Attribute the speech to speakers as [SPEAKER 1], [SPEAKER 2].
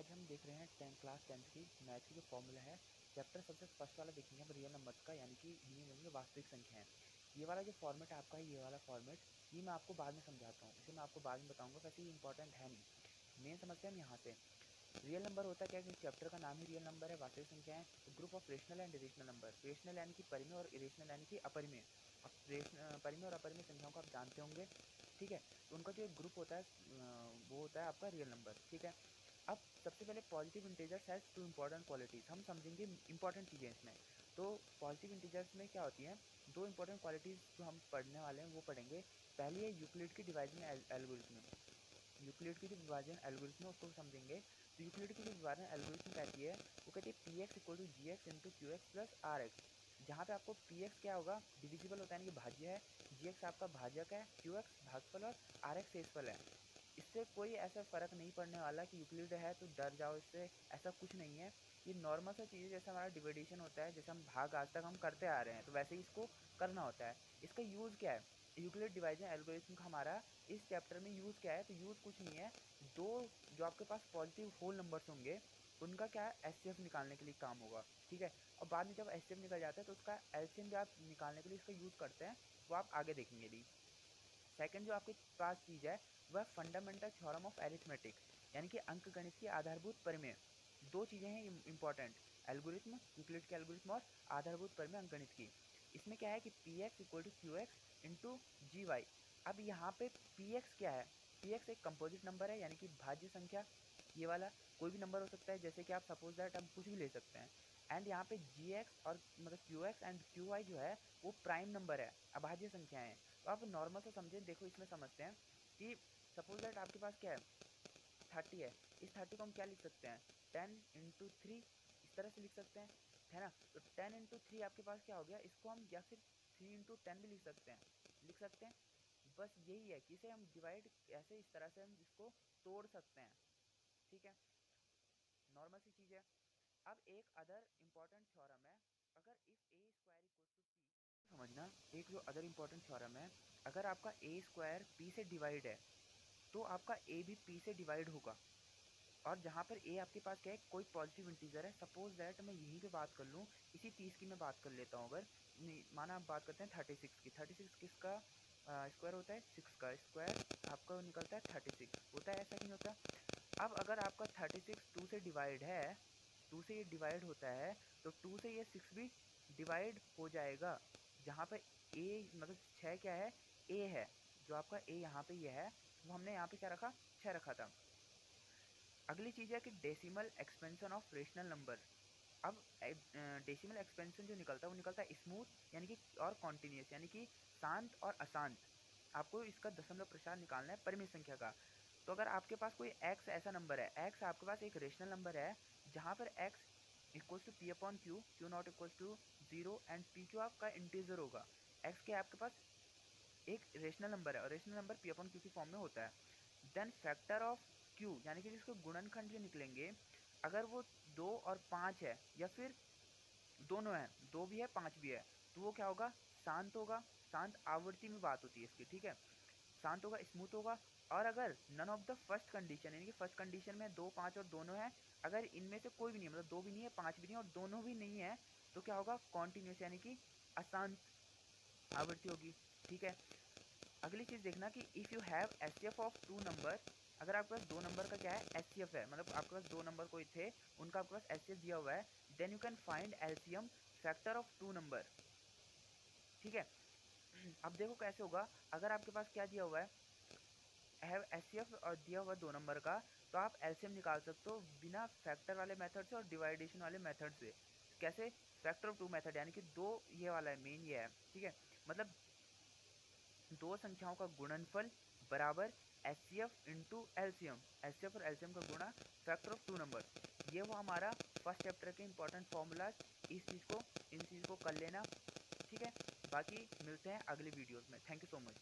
[SPEAKER 1] आज हम देख रहे हैं क्लास 10th की मैथ की जो फॉर्मूला है। चैप्टर सबसे फर्स्ट वाला देखेंगे हम रियल नंबर्स का, यानी कि इन्हीं में वास्तविक संख्याएं। ये वाला जो फॉर्मेट आपका है, ये वाला फॉर्मेट, ये मैं आपको बाद में समझाता हूँ, इसे मैं आपको बाद में बताऊंगा, वैसे ये इंपॉर्टेंट है नहीं। मेन समझते हैं हम यहाँ से। रियल नंबर होता क्या है कि चैप्टर का नाम ही रियल नंबर है, वास्तविक संख्याएं। तो group of rational and irrational number, rational यानी कि परिमेय और इरेशनल यानी कि अपरिमेय। अब परिमेय और अपरिमेय संख्याओं को आप जानते होंगे, ठीक है। तो उनका जो एक ग्रुप होता है वो होता है आपका रियल नंबर, ठीक है। अब सबसे पहले positive integers has two important qualities, हम समझेंगे इंपॉर्टेंट चीज़ें इसमें। तो पॉजिटिव इंटीजर्स में क्या होती हैं, दो इंपॉर्टेंट क्वालिटीज़ जो हम पढ़ने वाले हैं वो पढ़ेंगे। पहली है यूक्लिड की डिवाइजन एल्गोरिथम। यूक्लिड की जो विभाजन एल्गोरिथम है उसको समझेंगे। तो यूक्लिड की जो विभाजन एल्गोरिथम कहती है, वो कहती है P X equal to G X into Q X plus R X. जहाँ पे आपको पी एक्स क्या होगा, डिविजिबल होता है यानी कि भाज्य है, जी एक्स आपका भाजक है, क्यू एक्स भागफल और आर एक्स शेषफल है। इससे कोई ऐसा फ़र्क नहीं पड़ने वाला कि यूक्लिड है तो डर जाओ इससे, ऐसा कुछ नहीं है। ये नॉर्मल सा चीज़ है, जैसे हमारा डिविडेशन होता है, जैसे हम भाग आज तक हम करते आ रहे हैं, तो वैसे ही इसको करना होता है। इसका यूज़ क्या है, यूक्लिड डिवाइजन एल्गोरिथम का हमारा इस चैप्टर में यूज़ क्या है, तो यूज़ कुछ नहीं है। दो जो आपके पास पॉजिटिव होल नंबर्स होंगे, उनका क्या है एचसीएफ निकालने के लिए काम होगा, ठीक है। और बाद में जब एचसीएफ निकल जाता है तो उसका एलसीएम भी आप निकालने के लिए इसका यूज़ करते हैं, वो आप आगे देखेंगे भी। सेकंड जो आपके पास चीज़ है वह फंडामेंटल थ्योरम ऑफ एरिथमेटिक, यानी कि अंकगणित की आधारभूत प्रमेय। दो चीज़ें हैं इंपॉर्टेंट, एल्गोरिथम यूक्लिड के एल्गोरिथम और आधारभूत प्रमेय अंकगणित की। इसमें क्या है कि P X equal to Q X into G Y. अब यहाँ पे पी एक्स क्या है, पी एक्स एक कंपोजिट नंबर है, यानी कि भाज्य संख्या। ये वाला कोई भी नंबर हो सकता है, जैसे कि आप सपोज दैट हम कुछ भी ले सकते हैं। एंड यहाँ पे जी एक्स और मतलब Q X and Q Y जो है वो प्राइम नंबर है, अभाज्य संख्याएं हैं। तो आप नॉर्मल से समझें, देखो इसमें समझते हैं कि सपोज दैट आपके पास क्या है 30 है। इस 30 को हम क्या लिख सकते हैं, 10 × 3 इस तरह से लिख सकते हैं, है ना। तो 10 × 3 आपके पास क्या हो गया, इसको हम या फिर 3 × 10 भी लिख सकते हैं, बस यही है कि इसे हम डिवाइड ऐसे इस तरह से हम इसको तोड़ सकते हैं, ठीक है। नॉर्मल सी चीज़ है। अब एक अदर इम्पॉर्टेंट थ्योरम है, अगर if A square equal to P, समझना एक जो अदर इम्पॉर्टेंट थ्योरम है, अगर आपका ए स्क्वायर पी से डिवाइड है तो आपका ए भी पी से डिवाइड होगा। और जहाँ पर ए आपके पास क्या है, कोई पॉजिटिव इंटीजर है, सपोज दैट मैं यहीं पे बात कर लूँ, इसी 30 की मैं बात कर लेता हूँ। अगर माना आप बात करते हैं 36 की, 36 किसका स्क्वायर होता है, 6 का स्क्वायर आपका निकलता है 36 होता है, ऐसा नहीं होता। अब अगर आपका 36 2 से डिवाइड है, 2 से ये डिवाइड होता है, तो 2 से ये 6 भी डिवाइड हो जाएगा। जहाँ पे ए मतलब 6 क्या है, ए है, जो आपका ए यहाँ पे ये है, वो हमने यहाँ पे क्या रखा, 6 रखा था। अगली चीज़ है कि decimal expansion of rational number. अब डेसिमल एक्सपेंशन जो निकलता है वो निकलता है स्मूथ यानी कि और कॉन्टिन्यूस यानी कि शांत और अशांत। आपको इसका दशमलव प्रसार निकालना है परिमित संख्या का। तो अगर आपके पास कोई एक्स ऐसा नंबर है, एक्स आपके पास एक रेशनल नंबर है, जहाँ पर X equals to P upon Q, Q not equals to 0 and P Q आपका इंटीजर होगा। एक्स के आपके पास एक रेशनल नंबर है और rational number P upon Q की फॉर्म में होता है। देन फैक्टर ऑफ क्यू यानी कि जिसको गुणनखंड जो निकलेंगे, अगर वो 2 और 5 है या फिर दोनों है, 2 भी है 5 भी है, तो वो क्या होगा, शांत होगा। शांत आवृत्ति में बात होती है इसकी, ठीक है। शांत होगा, स्मूथ होगा। और अगर none of the first condition यानी कि फर्स्ट कंडीशन में 2 5 और दोनों है, अगर इनमें से कोई भी नहीं है, मतलब 2 भी नहीं है 5 भी नहीं है और दोनों भी नहीं है, तो क्या होगा, कॉन्टिन्यूस यानी कि अशांत आवृत्ति होगी, ठीक है। अगली चीज़ देखना कि if you have HCF of 2 number, अगर आपके पास 2 नंबर का क्या है एचसीएफ है, मतलब आपके पास 2 नंबर कोई थे, उनका आपके पास एचसीएफ दिया हुआ है, then you can find LCM factor of 2 number, ठीक है। अब देखो कैसे होगा, अगर आपके पास क्या दिया हुआ है, हैव एचसीएफ और दिया हुआ 2 नंबर का, तो आप एलसीएम निकाल सकते हो बिना फैक्टर वाले मेथड से और डिवाइडेशन वाले मेथड से। कैसे, फैक्टर ऑफ 2 मेथड यानी कि 2 ये वाला है, मेन ये है, ठीक है। मतलब दो संख्याओं का गुणनफल बराबर एचसीएफ इंटू एलसीएम, एचसीएफ और एलसीएम का गुणा फैक्टर ऑफ 2 नंबर। ये वो हमारा फर्स्ट चैप्टर के इंपॉर्टेंट फॉर्मूलाज, इन चीज़ को कर लेना, ठीक है। बाकी मिलते हैं अगले वीडियोस में। Thank you so much.